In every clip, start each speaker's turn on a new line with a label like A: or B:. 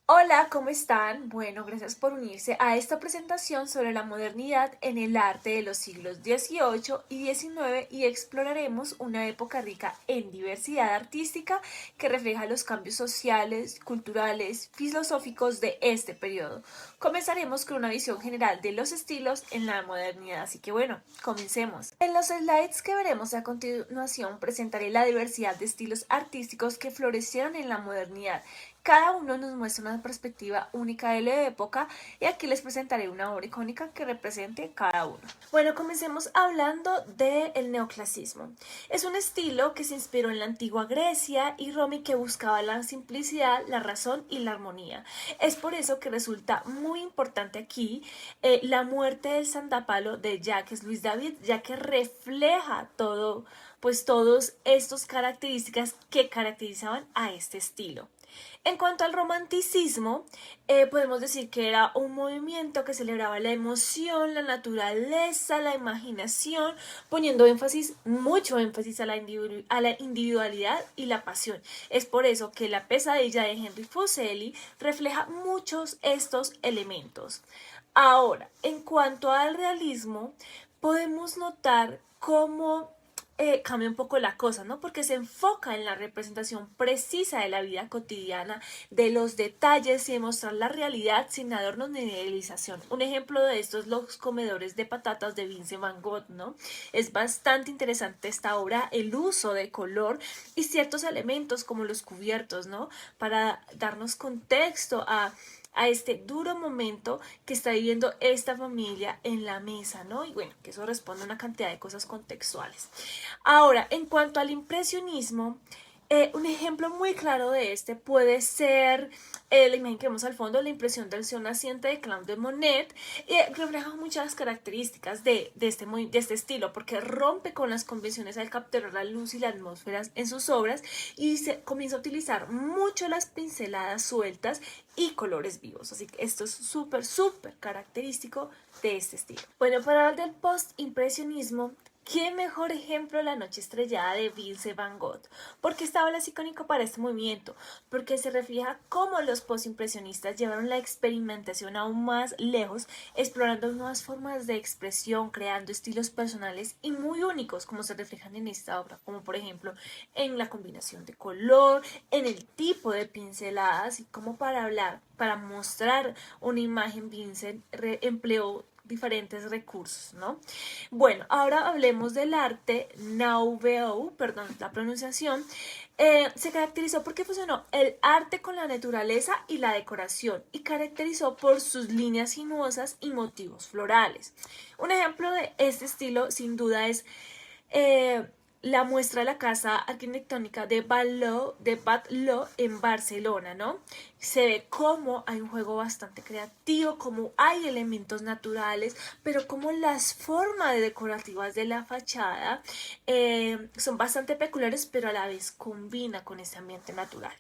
A: Hola, ¿cómo están? Bueno, gracias por unirse a esta presentación sobre la modernidad en el arte de los siglos XVIII y XIX y exploraremos una época rica en diversidad artística que refleja los cambios sociales, culturales, filosóficos de este periodo. Comenzaremos con una visión general de los estilos en la modernidad, así que bueno, comencemos. En los slides que veremos a continuación presentaré la diversidad de estilos artísticos que florecieron en la modernidad. Cada uno nos muestra una perspectiva única de la época y aquí les presentaré una obra icónica que represente cada uno. Bueno, comencemos hablando del neoclasismo. Es un estilo que se inspiró en la antigua Grecia y Roma y que buscaba la simplicidad, la razón y la armonía. Es por eso que resulta muy importante aquí la muerte del Santapalo de Jacques Louis David, ya que refleja todo, pues todas estas características que caracterizaban a este estilo. En cuanto al romanticismo, podemos decir que era un movimiento que celebraba la emoción, la naturaleza, la imaginación, poniendo mucho énfasis a la individualidad y la pasión. Es por eso que la pesadilla de Henry Fuseli refleja muchos estos elementos. Ahora, en cuanto al realismo, podemos notar cómo cambia un poco la cosa, ¿no? Porque se enfoca en la representación precisa de la vida cotidiana, de los detalles y de mostrar la realidad sin adornos ni idealización. Un ejemplo de esto es Los comedores de patatas de Vincent Van Gogh, ¿no? Es bastante interesante esta obra, el uso de color y ciertos elementos como los cubiertos, ¿no? Para darnos contexto a este duro momento que está viviendo esta familia en la mesa, ¿no? Y bueno, que eso responde a una cantidad de cosas contextuales. Ahora, en cuanto al impresionismo, un ejemplo muy claro de este puede ser la imagen que vemos al fondo, la impresión del sol naciente de Claude Monet, refleja muchas características de este estilo, porque rompe con las convenciones al capturar la luz y la atmósfera en sus obras y se comienza a utilizar mucho las pinceladas sueltas y colores vivos. Así que esto es súper característico de este estilo. Bueno, para hablar del post-impresionismo, ¿qué mejor ejemplo la noche estrellada de Vincent Van Gogh? Porque esta obra es icónico para este movimiento, porque se refleja cómo los postimpresionistas llevaron la experimentación aún más lejos, explorando nuevas formas de expresión, creando estilos personales y muy únicos, como se reflejan en esta obra, como por ejemplo en la combinación de color, en el tipo de pinceladas y como para hablar, para mostrar una imagen, Vincent empleó diferentes recursos, ¿no? Bueno, ahora hablemos del arte Nouveau, perdón la pronunciación. Se caracterizó porque fusionó el arte con la naturaleza y la decoración y caracterizó por sus líneas sinuosas y motivos florales. Un ejemplo de este estilo sin duda es eh, la muestra de la casa arquitectónica de Batlló en Barcelona, ¿no? Se ve cómo hay un juego bastante creativo, cómo hay elementos naturales, pero como las formas decorativas de la fachada son bastante peculiares, pero a la vez combina con ese ambiente natural.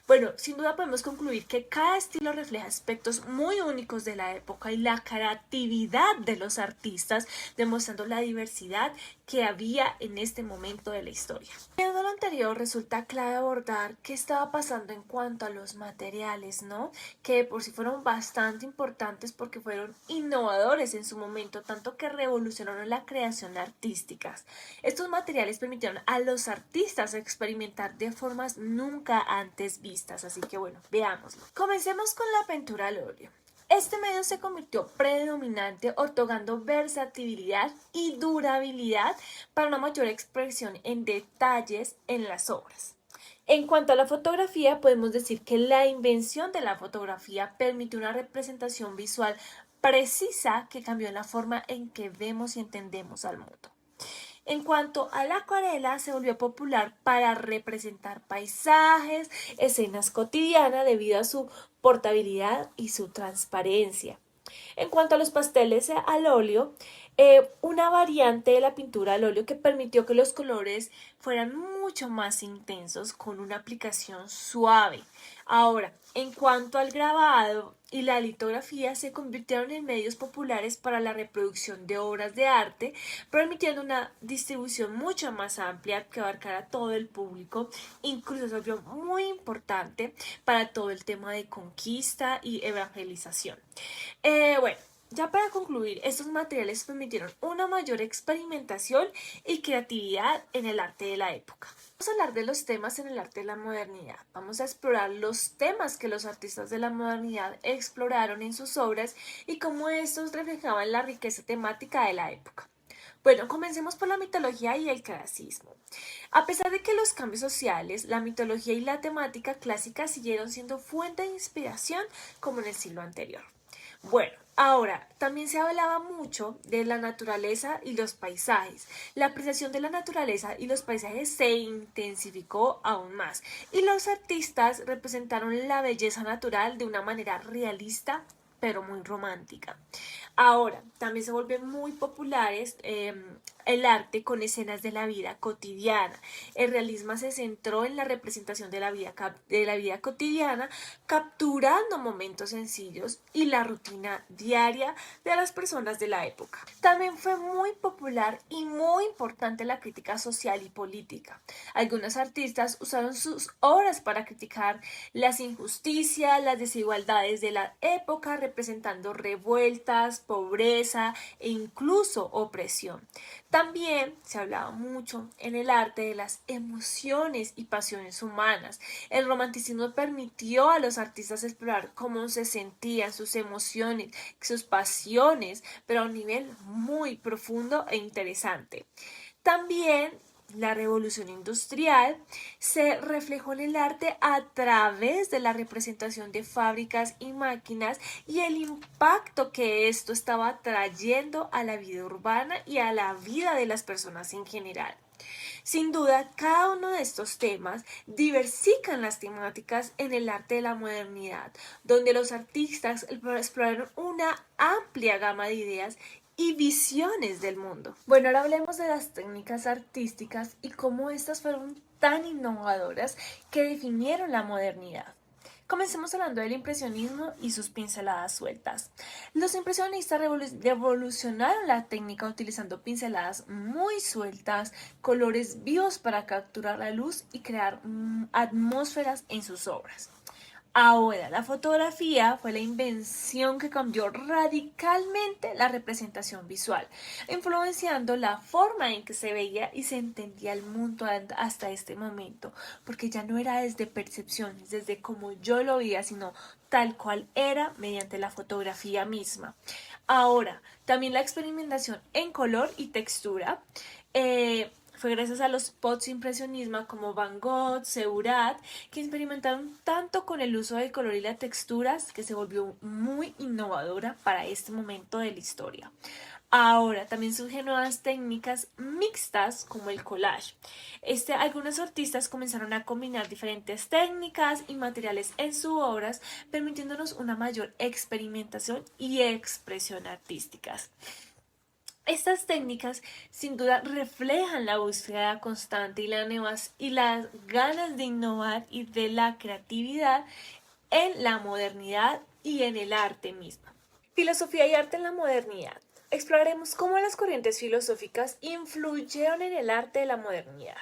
A: Bueno, sin duda podemos concluir que cada estilo refleja aspectos muy únicos de la época y la creatividad de los artistas, demostrando la diversidad que había en este momento de la historia. En lo anterior resulta clave abordar qué estaba pasando en cuanto a los materiales, ¿no? Que por sí fueron bastante importantes porque fueron innovadores en su momento, tanto que revolucionaron la creación artística. Estos materiales permitieron a los artistas experimentar de formas nunca antes vistas, así que bueno, veámoslo. Comencemos con la pintura al óleo. Este medio se convirtió predominante, otorgando versatilidad y durabilidad para una mayor expresión en detalles en las obras. En cuanto a la fotografía, podemos decir que la invención de la fotografía permitió una representación visual precisa que cambió la forma en que vemos y entendemos al mundo. En cuanto a la acuarela, se volvió popular para representar paisajes, escenas cotidianas debido a su portabilidad y su transparencia. En cuanto a los pasteles al óleo, una variante de la pintura al óleo que permitió que los colores fueran mucho más intensos con una aplicación suave. Ahora, en cuanto al grabado y la litografía, se convirtieron en medios populares para la reproducción de obras de arte, permitiendo una distribución mucho más amplia que abarcara todo el público. Incluso se volvió muy importante para todo el tema de conquista y evangelización. Bueno, ya para concluir, estos materiales permitieron una mayor experimentación y creatividad en el arte de la época. Vamos a hablar de los temas en el arte de la modernidad. Vamos a explorar los temas que los artistas de la modernidad exploraron en sus obras y cómo estos reflejaban la riqueza temática de la época. Bueno, comencemos por la mitología y el clasicismo. A pesar de que los cambios sociales, la mitología y la temática clásica siguieron siendo fuente de inspiración como en el siglo anterior. Bueno, ahora, también se hablaba mucho de la naturaleza y los paisajes. La apreciación de la naturaleza y los paisajes se intensificó aún más y los artistas representaron la belleza natural de una manera realista pero muy romántica. Ahora, también se vuelven muy populares el arte con escenas de la vida cotidiana. El realismo se centró en la representación de la vida cotidiana, capturando momentos sencillos y la rutina diaria de las personas de la época. También fue muy popular y muy importante la crítica social y política. Algunos artistas usaron sus obras para criticar las injusticias, las desigualdades de la época, representando revueltas, pobreza e incluso opresión. También se hablaba mucho en el arte de las emociones y pasiones humanas. El romanticismo permitió a los artistas explorar cómo se sentían sus emociones, sus pasiones, pero a un nivel muy profundo e interesante. También la revolución industrial se reflejó en el arte a través de la representación de fábricas y máquinas y el impacto que esto estaba trayendo a la vida urbana y a la vida de las personas en general. Sin duda, cada uno de estos temas diversifican las temáticas en el arte de la modernidad, donde los artistas exploraron una amplia gama de ideas y visiones del mundo. Bueno, ahora hablemos de las técnicas artísticas y cómo estas fueron tan innovadoras que definieron la modernidad. Comencemos hablando del impresionismo y sus pinceladas sueltas. Los impresionistas revolucionaron la técnica utilizando pinceladas muy sueltas, colores vivos para capturar la luz y crear atmósferas en sus obras. Ahora, la fotografía fue la invención que cambió radicalmente la representación visual, influenciando la forma en que se veía y se entendía el mundo hasta este momento, porque ya no era desde percepciones, desde como yo lo veía, sino tal cual era mediante la fotografía misma. Ahora, también la experimentación en color y textura. Fue gracias a los postimpresionismo como Van Gogh, Seurat, que experimentaron tanto con el uso del color y las texturas que se volvió muy innovadora para este momento de la historia. Ahora, también surgen nuevas técnicas mixtas como el collage. Algunos artistas comenzaron a combinar diferentes técnicas y materiales en sus obras, permitiéndonos una mayor experimentación y expresión artísticas. Estas técnicas sin duda reflejan la búsqueda constante y las ganas de innovar y de la creatividad en la modernidad y en el arte mismo. Filosofía y arte en la modernidad. Exploraremos cómo las corrientes filosóficas influyeron en el arte de la modernidad.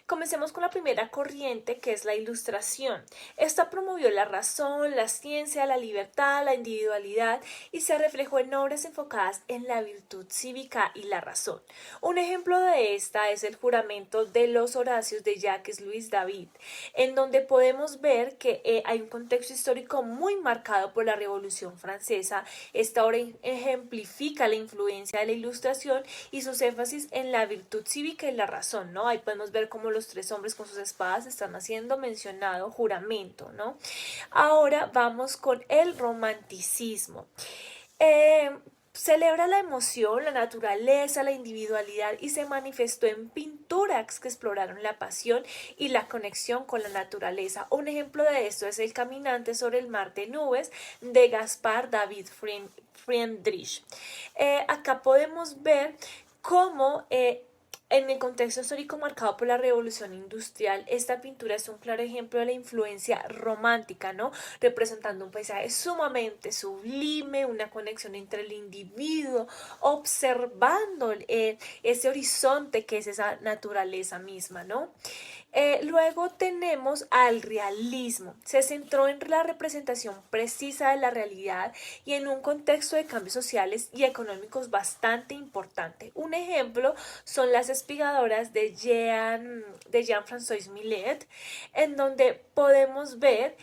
A: Comencemos con la primera corriente, que es la Ilustración. Esta promovió la razón, la ciencia, la libertad, la individualidad y se reflejó en obras enfocadas en la virtud cívica y la razón. Un ejemplo de esta es el Juramento de los Horacios de Jacques Louis David, en donde podemos ver que hay un contexto histórico muy marcado por la Revolución Francesa. Esta obra ejemplifica la influencia de la Ilustración y sus énfasis en la virtud cívica y la razón, ¿no? Ahí podemos ver cómo los tres hombres con sus espadas están haciendo mencionado juramento, ¿no? Ahora vamos con el romanticismo. Celebra la emoción, la naturaleza, la individualidad y se manifestó en pinturas que exploraron la pasión y la conexión con la naturaleza. Un ejemplo de esto es El caminante sobre el mar de nubes de Gaspar David Friedrich. Acá podemos ver cómo en el contexto histórico marcado por la revolución industrial, esta pintura es un claro ejemplo de la influencia romántica, ¿no? Representando un paisaje sumamente sublime, una conexión entre el individuo, observando ese horizonte que es esa naturaleza misma, ¿no? Luego tenemos al realismo. Se centró en la representación precisa de la realidad y en un contexto de cambios sociales y económicos bastante importante. Un ejemplo son las espigadoras de Jean-François Millet, en donde podemos ver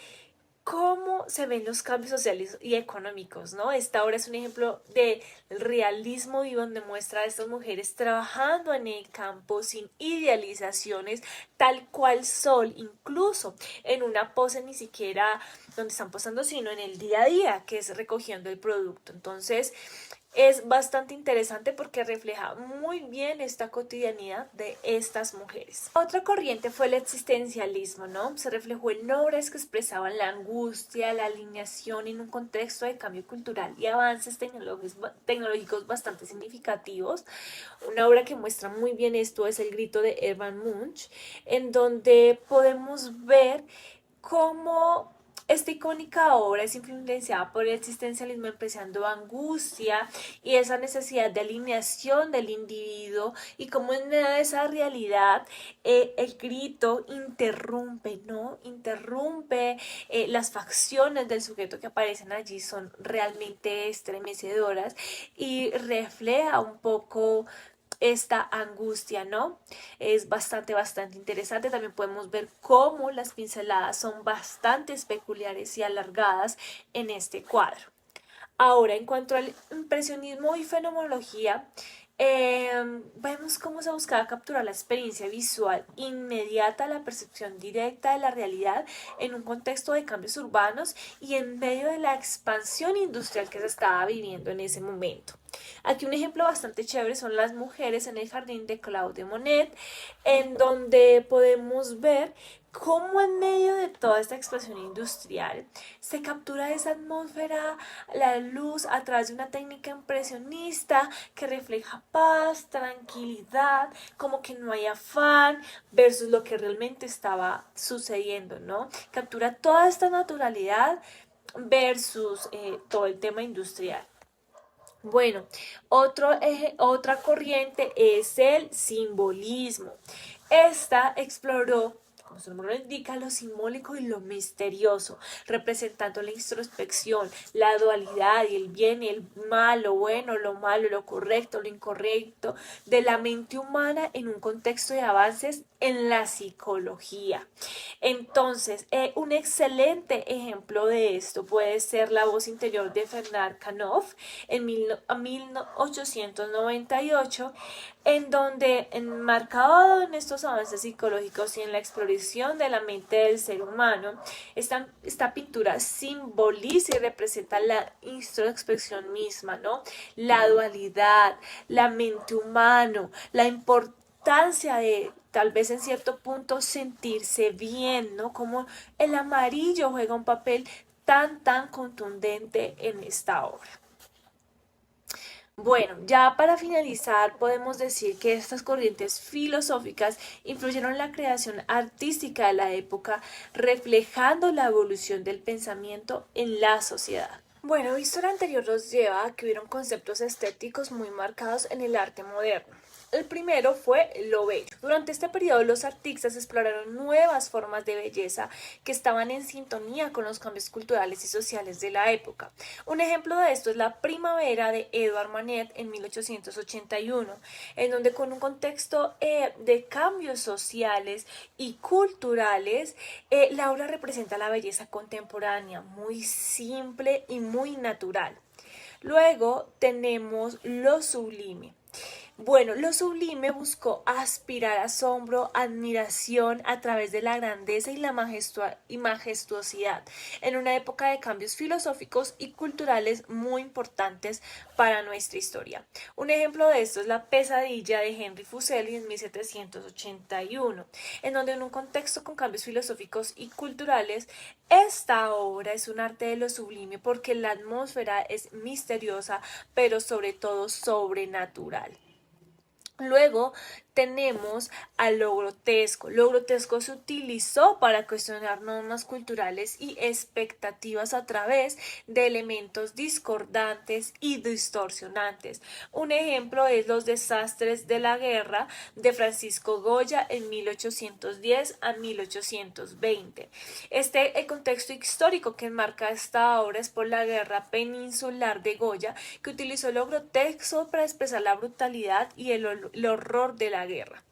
A: cómo se ven los cambios sociales y económicos, ¿no? Esta obra es un ejemplo de realismo vivo donde muestra a estas mujeres trabajando en el campo sin idealizaciones, tal cual son, incluso en una pose ni siquiera donde están posando, sino en el día a día, que es recogiendo el producto. Entonces, es bastante interesante porque refleja muy bien esta cotidianidad de estas mujeres. Otra corriente fue el existencialismo, ¿no? Se reflejó en obras que expresaban la angustia, la alineación en un contexto de cambio cultural y avances tecnológicos bastante significativos. Una obra que muestra muy bien esto es El grito de Hermann Munch, en donde podemos ver cómo esta icónica obra es influenciada por el existencialismo, empezando angustia y esa necesidad de alineación del individuo y como en medio de esa realidad el grito interrumpe, ¿no? Interrumpe las facciones del sujeto que aparecen allí son realmente estremecedoras y refleja un poco esta angustia, ¿no? Es bastante interesante. También podemos ver cómo las pinceladas son bastante peculiares y alargadas en este cuadro. Ahora, en cuanto al impresionismo y fenomenología, vemos cómo se buscaba capturar la experiencia visual inmediata, la percepción directa de la realidad en un contexto de cambios urbanos y en medio de la expansión industrial que se estaba viviendo en ese momento. Aquí un ejemplo bastante chévere son las mujeres en el jardín de Claude Monet, en donde podemos ver cómo en medio de toda esta explosión industrial se captura esa atmósfera, la luz a través de una técnica impresionista que refleja paz, tranquilidad, como que no hay afán versus lo que realmente estaba sucediendo, ¿no? Captura toda esta naturalidad versus todo el tema industrial. Bueno, otra corriente es el simbolismo. Esta exploró, como su nombre lo indica, lo simbólico y lo misterioso, representando la introspección, la dualidad y el bien y el mal, lo bueno, lo malo, lo correcto, lo incorrecto, de la mente humana en un contexto de avances en la psicología. Entonces, un excelente ejemplo de esto puede ser La voz interior de Fernand Kanoff en 1898, en donde, enmarcado en estos avances psicológicos y en la exploración de la mente del ser humano, esta pintura simboliza y representa la introspección misma, ¿no? La dualidad, la mente humana, la importancia de tal vez en cierto punto sentirse bien, ¿no? Como el amarillo juega un papel tan contundente en esta obra. Bueno, ya para finalizar podemos decir que estas corrientes filosóficas influyeron en la creación artística de la época, reflejando la evolución del pensamiento en la sociedad. Bueno, visto lo anterior nos lleva a que hubieron conceptos estéticos muy marcados en el arte moderno. El primero fue lo bello. Durante este periodo los artistas exploraron nuevas formas de belleza que estaban en sintonía con los cambios culturales y sociales de la época. Un ejemplo de esto es La primavera de Edouard Manet en 1881, en donde con un contexto de cambios sociales y culturales, la obra representa la belleza contemporánea, muy simple y muy natural. Luego tenemos lo sublime. Bueno, lo sublime buscó aspirar asombro, admiración a través de la grandeza y la majestuosidad, en una época de cambios filosóficos y culturales muy importantes para nuestra historia. Un ejemplo de esto es La pesadilla de Henry Fuseli en 1781, en donde en un contexto con cambios filosóficos y culturales, esta obra es un arte de lo sublime porque la atmósfera es misteriosa, pero sobre todo sobrenatural. Luego tenemos a lo grotesco. Lo grotesco se utilizó para cuestionar normas culturales y expectativas a través de elementos discordantes y distorsionantes. Un ejemplo es Los desastres de la guerra de Francisco Goya en 1810 a 1820. El contexto histórico que enmarca esta obra es por la guerra peninsular de Goya, que utilizó lo grotesco para expresar la brutalidad y el horror de la guerra.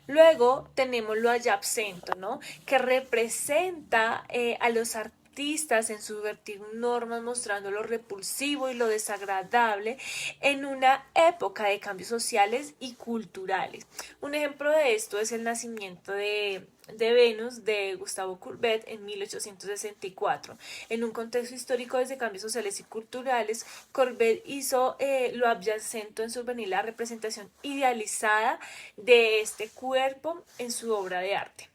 A: Luego tenemos lo ayapsento, ¿no? Que representa a los artistas en subvertir normas, mostrando lo repulsivo y lo desagradable en una época de cambios sociales y culturales. Un ejemplo de esto es El nacimiento de Venus de Gustavo Courbet en 1864. En un contexto histórico de cambios sociales y culturales, Courbet hizo lo adyacente en subvenir la representación idealizada de este cuerpo en su obra de arte.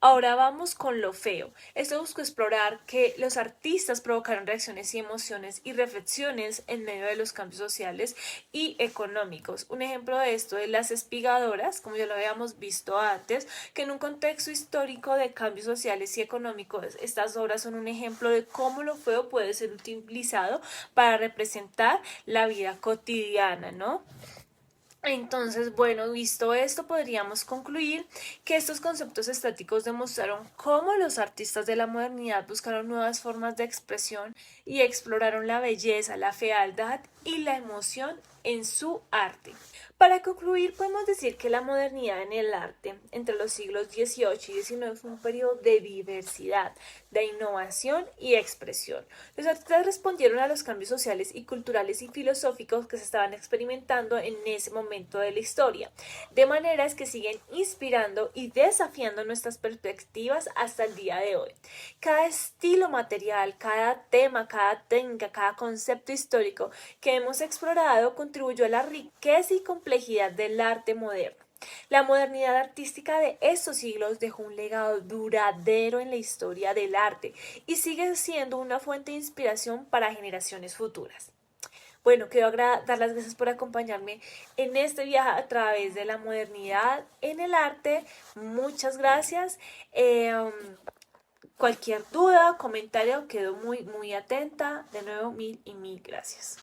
A: Ahora vamos con lo feo. Esto buscó explorar que los artistas provocaron reacciones y emociones y reflexiones en medio de los cambios sociales y económicos. Un ejemplo de esto es Las espigadoras, como ya lo habíamos visto antes, que en un contexto histórico de cambios sociales y económicos, estas obras son un ejemplo de cómo lo feo puede ser utilizado para representar la vida cotidiana, ¿no? Entonces, bueno, visto esto, podríamos concluir que estos conceptos estáticos demostraron cómo los artistas de la modernidad buscaron nuevas formas de expresión y exploraron la belleza, la fealdad y la emoción en su arte. Para concluir, podemos decir que la modernidad en el arte entre los siglos XVIII y XIX fue un periodo de diversidad, de innovación y expresión. Los artistas respondieron a los cambios sociales y culturales y filosóficos que se estaban experimentando en ese momento de la historia, de maneras que siguen inspirando y desafiando nuestras perspectivas hasta el día de hoy. Cada estilo material, cada tema, cada técnica, cada concepto histórico que hemos explorado contribuyó a la riqueza y complejidad del arte moderno. La modernidad artística de estos siglos dejó un legado duradero en la historia del arte y sigue siendo una fuente de inspiración para generaciones futuras. Bueno, quiero dar las gracias por acompañarme en este viaje a través de la modernidad en el arte. Muchas gracias. Cualquier duda, comentario, quedo muy atenta. De nuevo, mil y mil gracias.